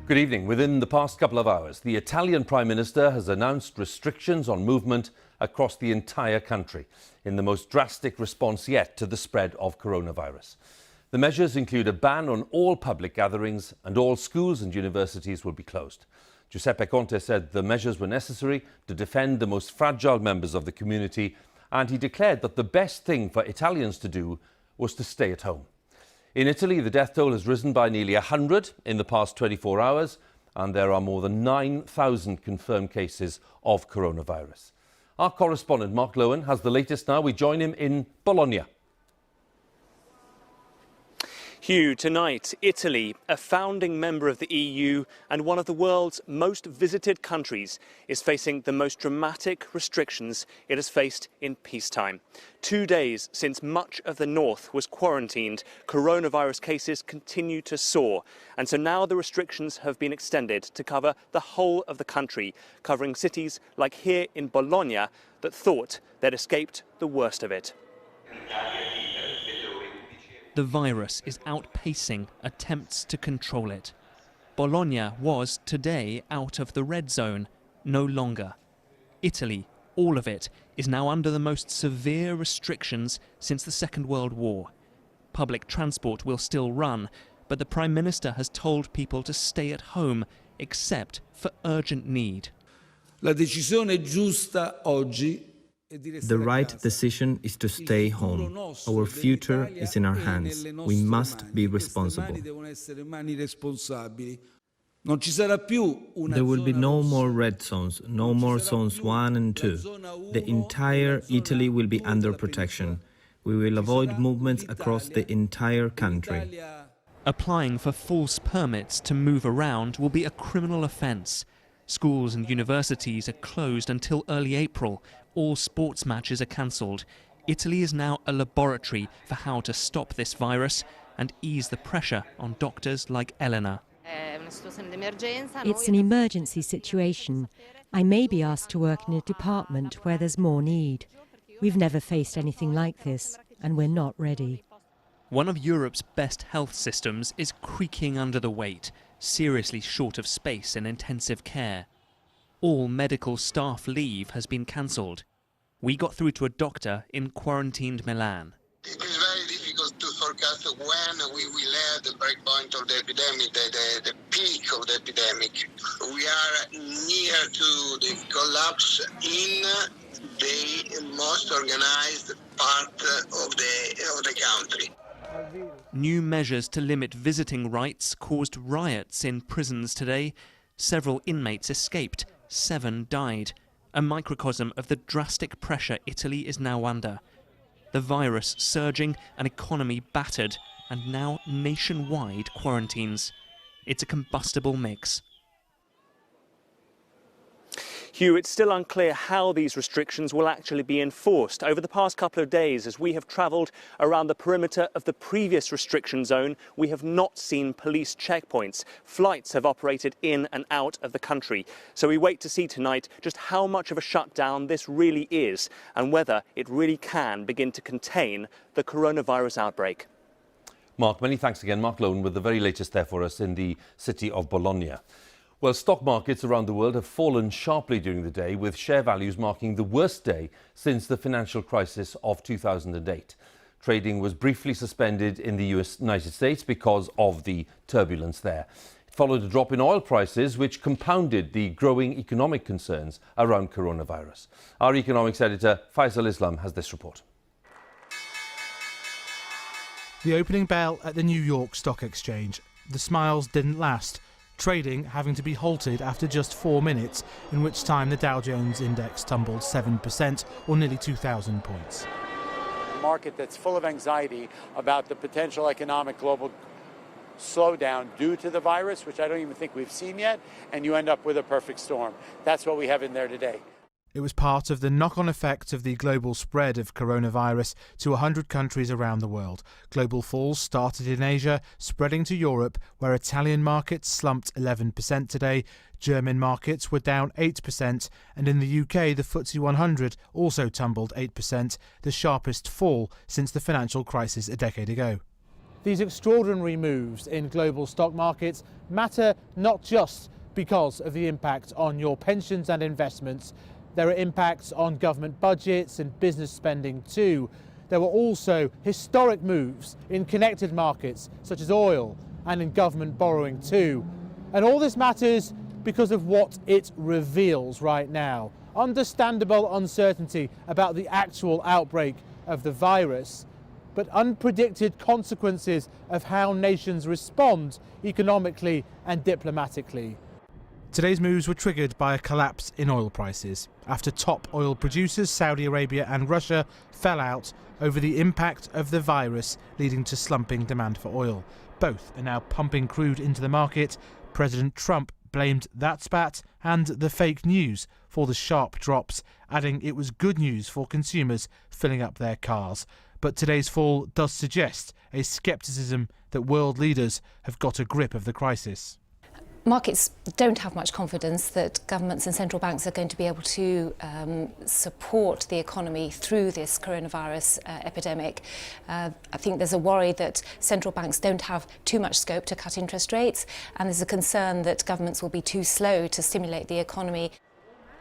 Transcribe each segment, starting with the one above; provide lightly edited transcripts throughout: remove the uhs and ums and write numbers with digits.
Good evening. Within the past couple of hours, the Italian Prime Minister has announced restrictions on movement across the entire country in the most drastic response yet to the spread of coronavirus. The measures include a ban on all public gatherings and all schools and universities will be closed. Giuseppe Conte said the measures were necessary to defend the most fragile members of the community, and he declared that the best thing for Italians to do was to stay at home. In Italy, the death toll has risen by nearly 100 in the past 24 hours, and there are more than 9,000 confirmed cases of coronavirus. Our correspondent Mark Lowen has the latest now. We join him in Bologna. Hugh, tonight, Italy, a founding member of the EU and one of the world's most visited countries, is facing the most dramatic restrictions it has faced in peacetime. 2 days since much of the north was quarantined, coronavirus cases continue to soar. And so now the restrictions have been extended to cover the whole of the country, covering cities like here in Bologna that thought they'd escaped the worst of it. The virus is outpacing attempts to control it. Bologna was today out of the red zone, no longer. Italy, all of it, is now under the most severe restrictions since the Second World War. Public transport will still run, but the Prime Minister has told people to stay at home, except for urgent need. La decisione giusta oggi. The right decision is to stay home. Our future is in our hands. We must be responsible. There will be no more red zones, no more zones 1 and 2. The entire Italy will be under protection. We will avoid movements across the entire country. Applying for false permits to move around will be a criminal offence. Schools and universities are closed until early April. All sports matches are cancelled. Italy is now a laboratory for how to stop this virus and ease the pressure on doctors like Elena. It's an emergency situation. I may be asked to work in a department where there's more need. We've never faced anything like this, and we're not ready. One of Europe's best health systems is creaking under the weight, seriously short of space in intensive care. All medical staff leave has been cancelled. We got through to a doctor in quarantined Milan. It is very difficult to forecast when we will have the breakpoint of the epidemic, the peak of the epidemic. We are near to the collapse in the most organized part of the country. New measures to limit visiting rights caused riots in prisons today. Several inmates escaped. 7 died, a microcosm of the drastic pressure Italy is now under. The virus surging, an economy battered, and now nationwide quarantines. It's a combustible mix. Hugh, it's still unclear how these restrictions will actually be enforced. Over the past couple of days, as we have travelled around the perimeter of the previous restriction zone, we have not seen police checkpoints. Flights have operated in and out of the country. So we wait to see tonight just how much of a shutdown this really is and whether it really can begin to contain the coronavirus outbreak. Mark, many thanks again. Mark Lowen with the very latest there for us in the city of Bologna. Well, stock markets around the world have fallen sharply during the day, with share values marking the worst day since the financial crisis of 2008. Trading was briefly suspended in the United States because of the turbulence there. It followed a drop in oil prices, which compounded the growing economic concerns around coronavirus. Our economics editor, Faisal Islam, has this report. The opening bell at the New York Stock Exchange. The smiles didn't last. Trading having to be halted after just 4 minutes, in which time the Dow Jones index tumbled 7%, or nearly 2,000 points. A market that's full of anxiety about the potential economic global slowdown due to the virus, which I don't even think we've seen yet, and you end up with a perfect storm. That's what we have in there today. It was part of the knock-on effect of the global spread of coronavirus to 100 countries around the world. Global falls started in Asia, spreading to Europe, where Italian markets slumped 11% today. German markets were down 8%, and in the UK, the FTSE 100 also tumbled 8%, the sharpest fall since the financial crisis a decade ago. These extraordinary moves in global stock markets matter not just because of the impact on your pensions and investments. There are impacts on government budgets and business spending too. There were also historic moves in connected markets such as oil and in government borrowing too. And all this matters because of what it reveals right now. Understandable uncertainty about the actual outbreak of the virus, but unpredicted consequences of how nations respond economically and diplomatically. Today's moves were triggered by a collapse in oil prices after top oil producers Saudi Arabia and Russia fell out over the impact of the virus, leading to slumping demand for oil. Both are now pumping crude into the market. President Trump blamed that spat and the fake news for the sharp drops, adding it was good news for consumers filling up their cars. But today's fall does suggest a scepticism that world leaders have got a grip of the crisis. Markets don't have much confidence that governments and central banks are going to be able to support the economy through this coronavirus epidemic. I think there's a worry that central banks don't have too much scope to cut interest rates, and there's a concern that governments will be too slow to stimulate the economy.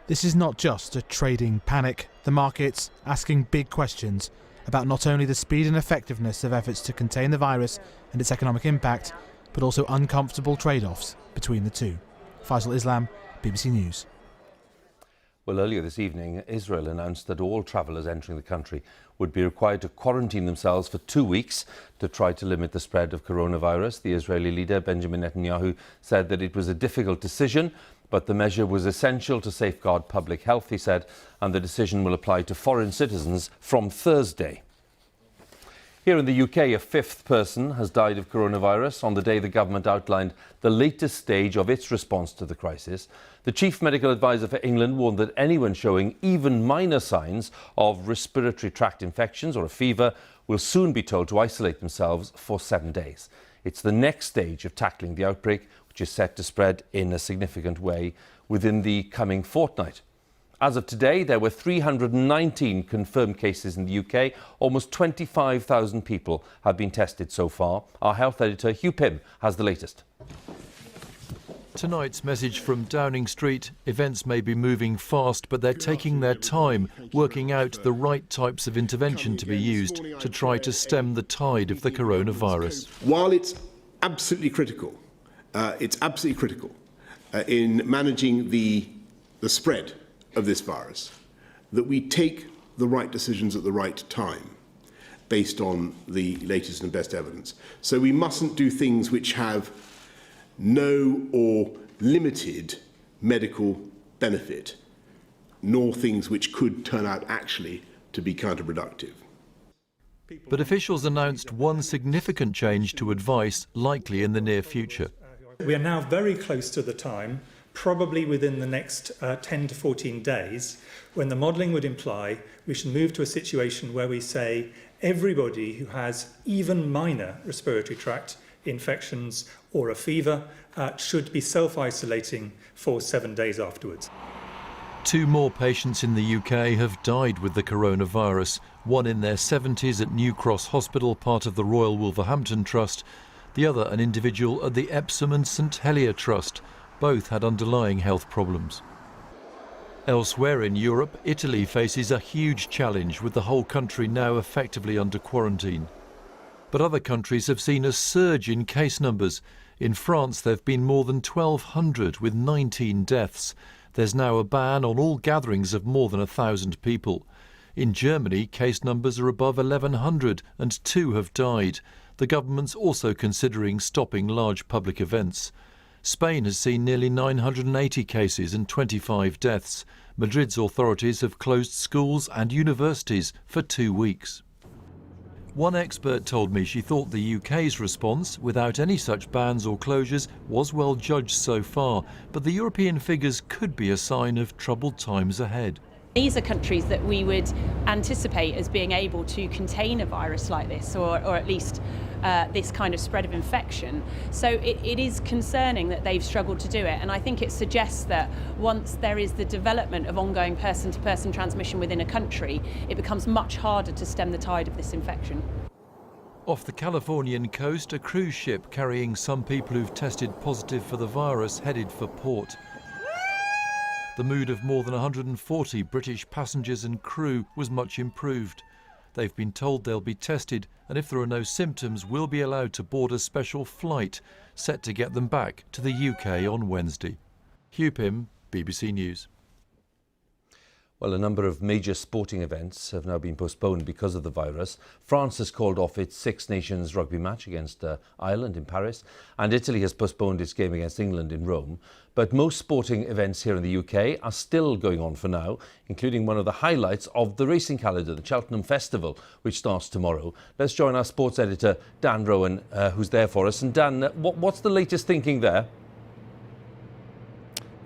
This is not just a trading panic. The market's asking big questions about not only the speed and effectiveness of efforts to contain the virus and its economic impact, but also uncomfortable trade-offs between the two. Faisal Islam, BBC News. Well, earlier this evening, Israel announced that all travellers entering the country would be required to quarantine themselves for 2 weeks to try to limit the spread of coronavirus. The Israeli leader, Benjamin Netanyahu, said that it was a difficult decision, but the measure was essential to safeguard public health, he said, and the decision will apply to foreign citizens from Thursday. Here in the UK, a fifth person has died of coronavirus on the day the government outlined the latest stage of its response to the crisis. The chief medical advisor for England warned that anyone showing even minor signs of respiratory tract infections or a fever will soon be told to isolate themselves for 7 days. It's the next stage of tackling the outbreak, which is set to spread in a significant way within the coming fortnight. As of today, there were 319 confirmed cases in the UK. Almost 25,000 people have been tested so far. Our health editor, Hugh Pym, has the latest. Tonight's message from Downing Street: events may be moving fast, but they're taking their time, working out the right types of intervention to be used to try to stem the tide of the coronavirus. While it's absolutely critical in managing the spread of this virus, that we take the right decisions at the right time based on the latest and best evidence. So we mustn't do things which have no or limited medical benefit, nor things which could turn out actually to be counterproductive. But officials announced one significant change to advice likely in the near future. We are now very close to the time, probably within the next 10 to 14 days, when the modelling would imply we should move to a situation where we say everybody who has even minor respiratory tract infections or a fever should be self-isolating for 7 days afterwards. 2 more patients in the UK have died with the coronavirus, one in their 70s at New Cross Hospital, part of the Royal Wolverhampton Trust, the other an individual at the Epsom and St Helier Trust. Both had underlying health problems. Elsewhere in Europe, Italy faces a huge challenge with the whole country now effectively under quarantine. But other countries have seen a surge in case numbers. In France, there have been more than 1,200 with 19 deaths. There's now a ban on all gatherings of more than 1,000 people. In Germany, case numbers are above 1,100 and 2 have died. The government's also considering stopping large public events. Spain has seen nearly 980 cases and 25 deaths. Madrid's authorities have closed schools and universities for 2 weeks. One expert told me she thought the UK's response, without any such bans or closures, was well judged so far, but the European figures could be a sign of troubled times ahead. These are countries that we would anticipate as being able to contain a virus like this, or at least this kind of spread of infection. So it is concerning that they've struggled to do it, and I think it suggests that once there is the development of ongoing person-to-person transmission within a country, it becomes much harder to stem the tide of this infection. Off the Californian coast, a cruise ship carrying some people who've tested positive for the virus headed for port. The mood of more than 140 British passengers and crew was much improved. They've been told they'll be tested, and if there are no symptoms, will be allowed to board a special flight set to get them back to the UK on Wednesday. Hugh Pym, BBC News. Well, a number of major sporting events have now been postponed because of the virus. France has called off its Six Nations rugby match against Ireland in Paris, and Italy has postponed its game against England in Rome. But most sporting events here in the UK are still going on for now, including one of the highlights of the racing calendar, the Cheltenham Festival, which starts tomorrow. Let's join our sports editor, Dan Rowan, who's there for us. And Dan, what's the latest thinking there?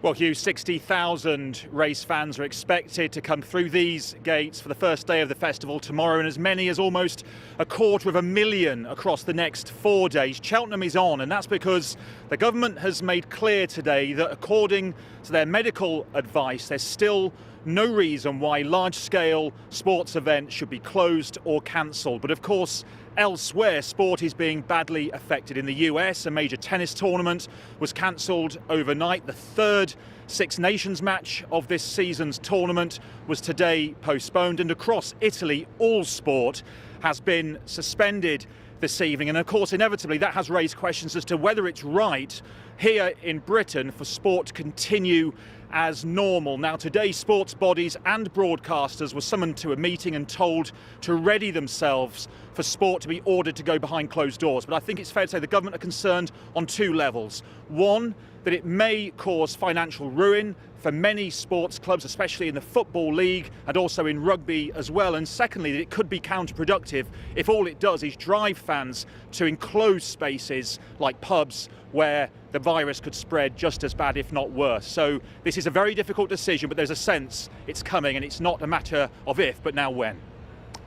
Well, Hugh, 60,000 race fans are expected to come through these gates for the first day of the festival tomorrow, and as many as almost 250,000 across the next 4 days. Cheltenham is on, and that's because the government has made clear today that according to their medical advice, there's still no reason why large-scale sports events should be closed or cancelled. But of course, elsewhere, sport is being badly affected. In the US, a major tennis tournament was cancelled overnight. The third Six Nations match of this season's tournament was today postponed. And across Italy, all sport has been suspended this evening. And of course, inevitably, that has raised questions as to whether it's right here in Britain for sport to continue as normal. Now, today, sports bodies and broadcasters were summoned to a meeting and told to ready themselves for sport to be ordered to go behind closed doors. But I think it's fair to say the government are concerned on two levels. One, that it may cause financial ruin for many sports clubs, especially in the Football League and also in rugby as well. And secondly, that it could be counterproductive if all it does is drive fans to enclosed spaces like pubs where the virus could spread just as bad, if not worse. So this is a very difficult decision, but there's a sense it's coming, and it's not a matter of if, but now when.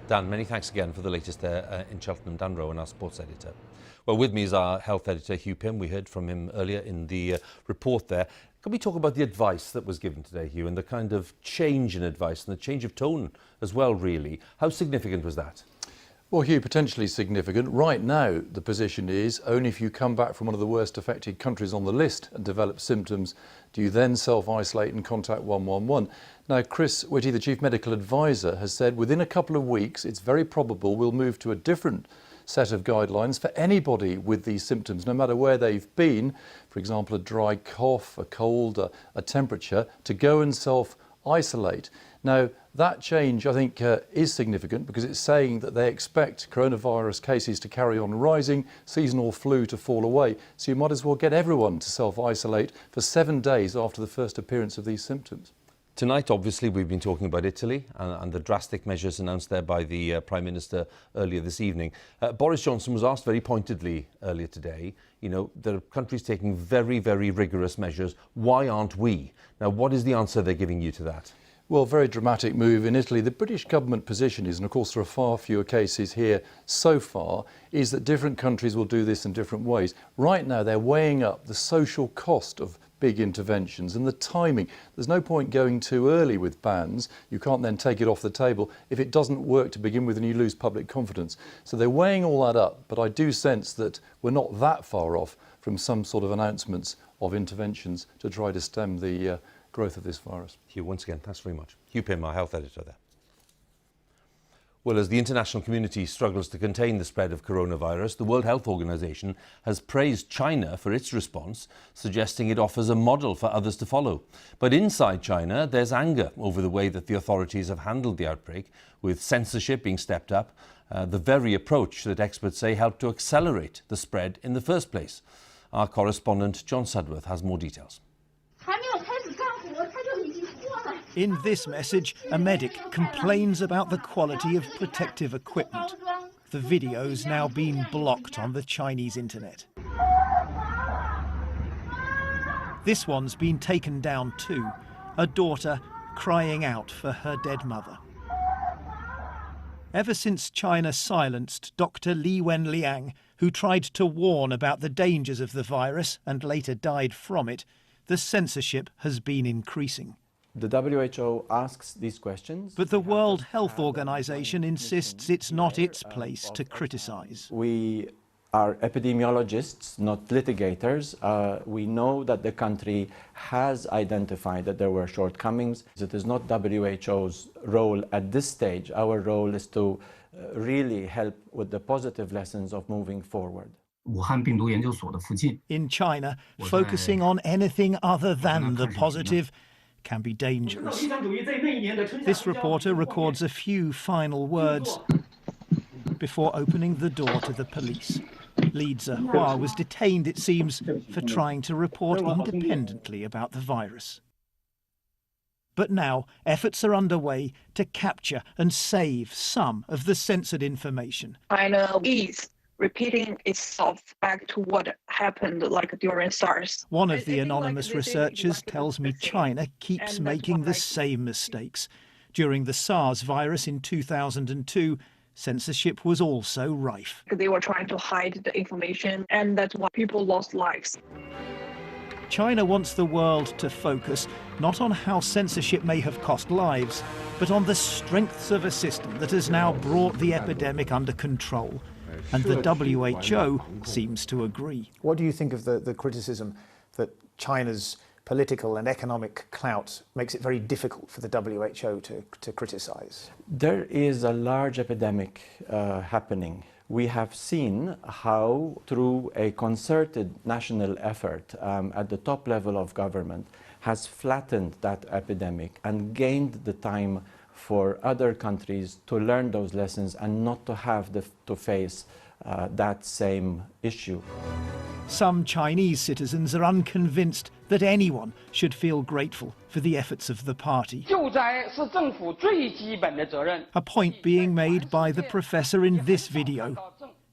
Dan, many thanks again for the latest there in Cheltenham. Dan Rowan, our sports editor. Well, with me is our health editor, Hugh Pym. We heard from him earlier in the report there. Can we talk about the advice that was given today, Hugh, and the kind of change in advice and the change of tone as well, really? How significant was that? Well, Hugh, potentially significant. Right now, the position is only if you come back from one of the worst affected countries on the list and develop symptoms, do you then self-isolate and contact 111. Now, Chris Whitty, the Chief Medical Advisor, has said within a couple of weeks, it's very probable we'll move to a different set of guidelines for anybody with these symptoms, no matter where they've been, for example, a dry cough, a cold, a temperature, to go and self-isolate. Now, that change, I think, is significant because it's saying that they expect coronavirus cases to carry on rising, seasonal flu to fall away. So you might as well get everyone to self-isolate for 7 days after the first appearance of these symptoms. Tonight, obviously, we've been talking about Italy and the drastic measures announced there by the Prime Minister earlier this evening. Boris Johnson was asked very pointedly earlier today, you know, there are countries taking very, very rigorous measures. Why aren't we? Now, what is the answer they're giving you to that? Well, very dramatic move in Italy. The British government position is, and of course there are far fewer cases here so far, is that different countries will do this in different ways. Right now they're weighing up the social cost of big interventions and the timing. There's no point going too early with bans. You can't then take it off the table if it doesn't work to begin with and you lose public confidence. So they're weighing all that up, but I do sense that we're not that far off from some sort of announcements of interventions to try to stem the growth of this virus. Hugh, once again, thanks very much. Hugh Pym, our health editor there. Well, as the international community struggles to contain the spread of coronavirus, the World Health Organization has praised China for its response, suggesting it offers a model for others to follow. But inside China, there's anger over the way that the authorities have handled the outbreak, with censorship being stepped up, the very approach that experts say helped to accelerate the spread in the first place. Our correspondent, John Sudworth, has more details. In this message, a medic complains about the quality of protective equipment. The video's now been blocked on the Chinese internet. This one's been taken down too, a daughter crying out for her dead mother. Ever since China silenced Dr. Li Wenliang, who tried to warn about the dangers of the virus and later died from it, the censorship has been increasing. The WHO asks these questions. But the World Health Organization insists it's not its place to criticize. We are epidemiologists, not litigators. We know that the country has identified that there were shortcomings. It is not WHO's role at this stage. Our role is to really help with the positive lessons of moving forward. In China, focusing on anything other than the positive can be dangerous. This reporter records a few final words before opening the door to the police. Li Zihua was detained, it seems, for trying to report independently about the virus. But now efforts are underway to capture and save some of the censored information. China is repeating itself back to what happened like during SARS. One of the anonymous researchers tells me China keeps making the same mistakes. During the SARS virus in 2002, censorship was also rife. They were trying to hide the information, and that's why people lost lives. China wants the world to focus not on how censorship may have cost lives, but on the strengths of a system that has now brought the epidemic under control. And the WHO seems to agree. What do you think of the criticism that China's political and economic clout makes it very difficult for the WHO to criticize? There is a large epidemic happening. We have seen how, through a concerted national effort at the top level of government, has flattened that epidemic and gained the time for other countries to learn those lessons and not to have to face that same issue. Some Chinese citizens are unconvinced that anyone should feel grateful for the efforts of the party. A point being made by the professor in this video.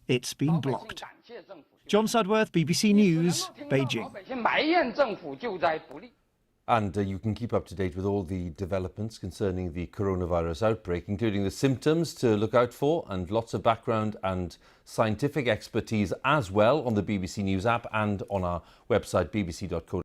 It's been blocked. John Sudworth, BBC News, Beijing. And you can keep up to date with all the developments concerning the coronavirus outbreak, including the symptoms to look out for and lots of background and scientific expertise as well on the BBC News app and on our website bbc.co.uk.